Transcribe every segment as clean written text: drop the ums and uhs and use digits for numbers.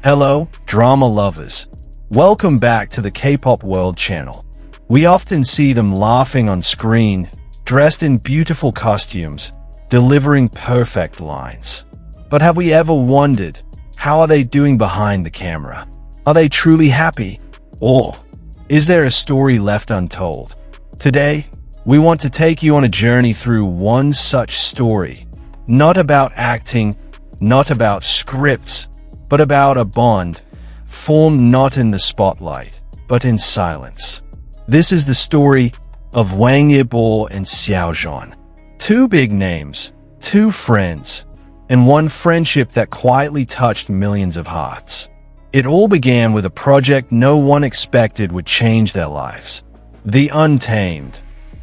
Hello, drama lovers. Welcome back to the K-pop World channel. We often see them laughing on screen, dressed in beautiful costumes, delivering perfect lines. But have we ever wondered, how are they doing behind the camera? Are they truly happy? Or is there a story left untold? Today, we want to take you on a journey through one such story. Not about acting, not about scripts, but about a bond formed not in the spotlight, but in silence. This is the story of Wang Yibo and Xiao Zhan. Two big names, two friends, and one friendship that quietly touched millions of hearts. It all began with a project no one expected would change their lives. The Untamed,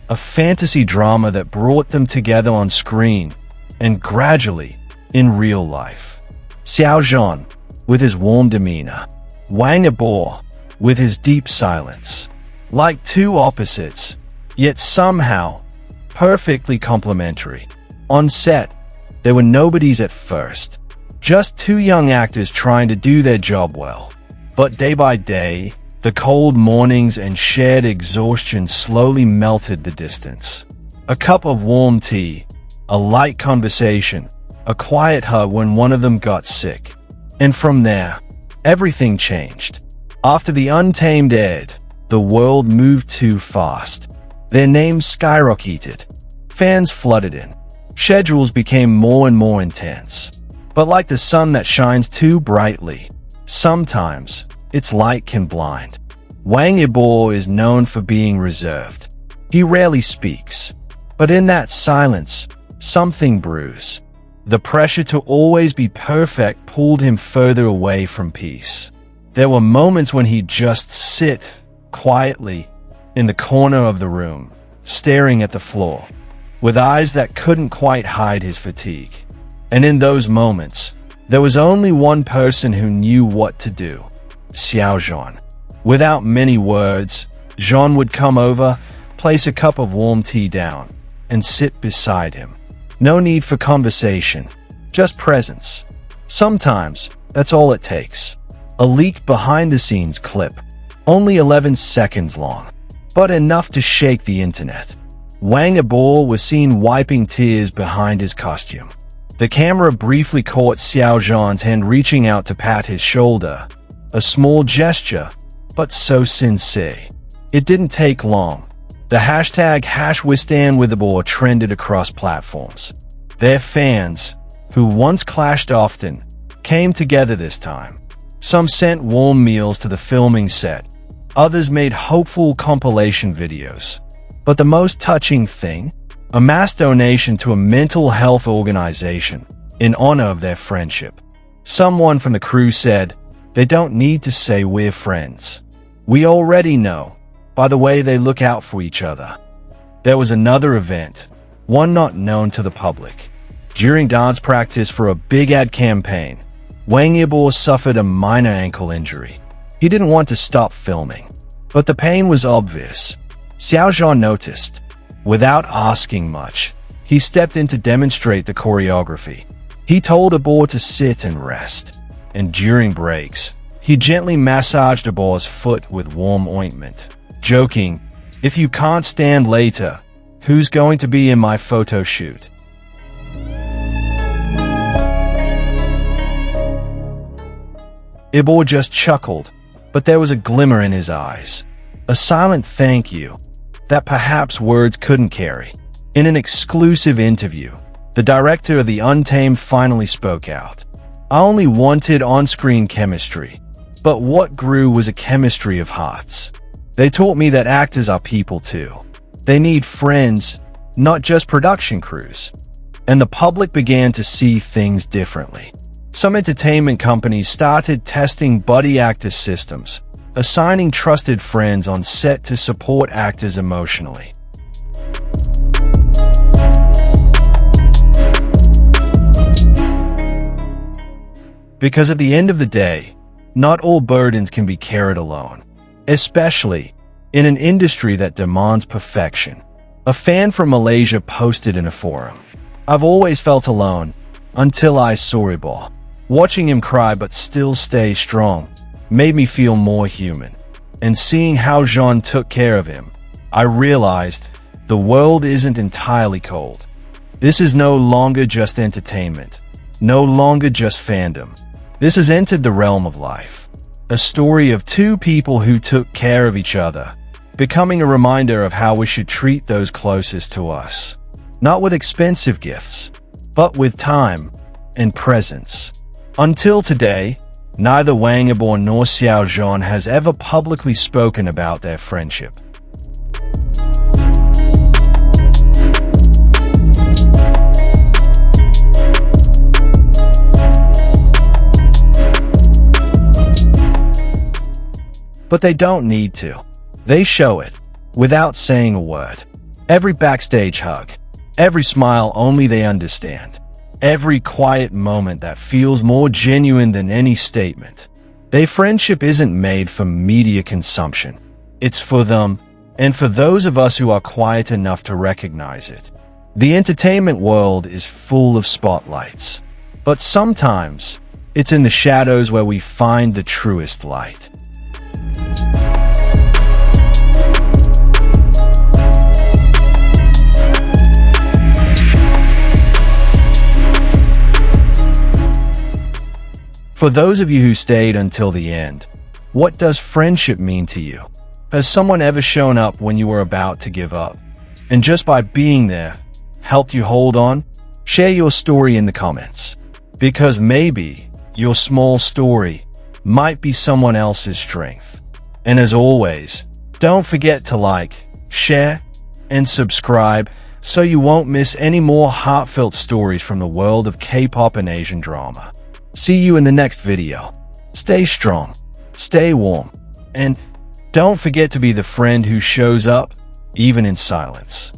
a fantasy drama that brought them together on screen and gradually in real life. Xiao Zhan, with his warm demeanor, Wang Yibo, with his deep silence. Like two opposites, yet somehow perfectly complementary. On set, there were nobodies at first, just two young actors trying to do their job well. But day by day, the cold mornings and shared exhaustion slowly melted the distance. A cup of warm tea, a light conversation, a quiet hug when one of them got sick. And from there, everything changed. After The Untamed aired, the world moved too fast. Their names skyrocketed. Fans flooded in. Schedules became more and more intense. But like the sun that shines too brightly, sometimes its light can blind. Wang Yibo is known for being reserved. He rarely speaks. But in that silence, something brews. The pressure to always be perfect pulled him further away from peace. There were moments when he'd just sit quietly in the corner of the room, staring at the floor, with eyes that couldn't quite hide his fatigue. And in those moments, there was only one person who knew what to do: Xiao Zhan. Without many words, Zhan would come over, place a cup of warm tea down, and sit beside him. No need for conversation, just presence. Sometimes, that's all it takes. A leaked behind-the-scenes clip, only 11 seconds long, but enough to shake the internet. Wang Yibo was seen wiping tears behind his costume. The camera briefly caught Xiao Zhan's hand reaching out to pat his shoulder. A small gesture, but so sincere. It didn't take long. The hashtag #WeStandWithYibo trended across platforms. Their fans, who once clashed often, came together this time. Some sent warm meals to the filming set. Others made hopeful compilation videos. But the most touching thing? A mass donation to a mental health organization in honor of their friendship. Someone from the crew said, "They don't need to say we're friends. We already know by the way they look out for each other." There was another event, one not known to the public. During dance practice for a big ad campaign, Wang Yibo suffered a minor ankle injury. He didn't want to stop filming, but the pain was obvious. Xiao Zhan noticed. Without asking much, he stepped in to demonstrate the choreography. He told Yibo to sit and rest, and during breaks, he gently massaged Yibo's foot with warm ointment, joking, "If you can't stand later, who's going to be in my photo shoot?" Yibo just chuckled, but there was a glimmer in his eyes. A silent thank you that perhaps words couldn't carry. In an exclusive interview, the director of The Untamed finally spoke out. "I only wanted on-screen chemistry, but what grew was a chemistry of hearts. They taught me that actors are people too. They need friends, not just production crews." And the public began to see things differently. Some entertainment companies started testing buddy actor systems, assigning trusted friends on set to support actors emotionally. Because at the end of the day, not all burdens can be carried alone, especially in an industry that demands perfection. A fan from Malaysia posted in a forum, "I've always felt alone until I saw Yibo. Watching him cry but still stay strong made me feel more human. And seeing how Zhan took care of him, I realized the world isn't entirely cold. This is no longer just entertainment, no longer just fandom. This has entered the realm of life. A story of two people who took care of each other, becoming a reminder of how we should treat those closest to us. Not with expensive gifts, but with time and presence. Until today, neither Wang Yibo nor Xiao Zhan has ever publicly spoken about their friendship. But they don't need to. They show it, without saying a word. Every backstage hug, every smile only they understand, every quiet moment that feels more genuine than any statement. Their friendship isn't made for media consumption. It's for them, and for those of us who are quiet enough to recognize it. The entertainment world is full of spotlights, but sometimes it's in the shadows where we find the truest light. For those of you who stayed until the end, what does friendship mean to you? Has someone ever shown up when you were about to give up, and just by being there, helped you hold on? Share your story in the comments, because maybe your small story might be someone else's strength. And as always, don't forget to like, share, and subscribe so you won't miss any more heartfelt stories from the world of K-pop and Asian drama. See you in the next video. Stay strong, stay warm, and don't forget to be the friend who shows up, even in silence.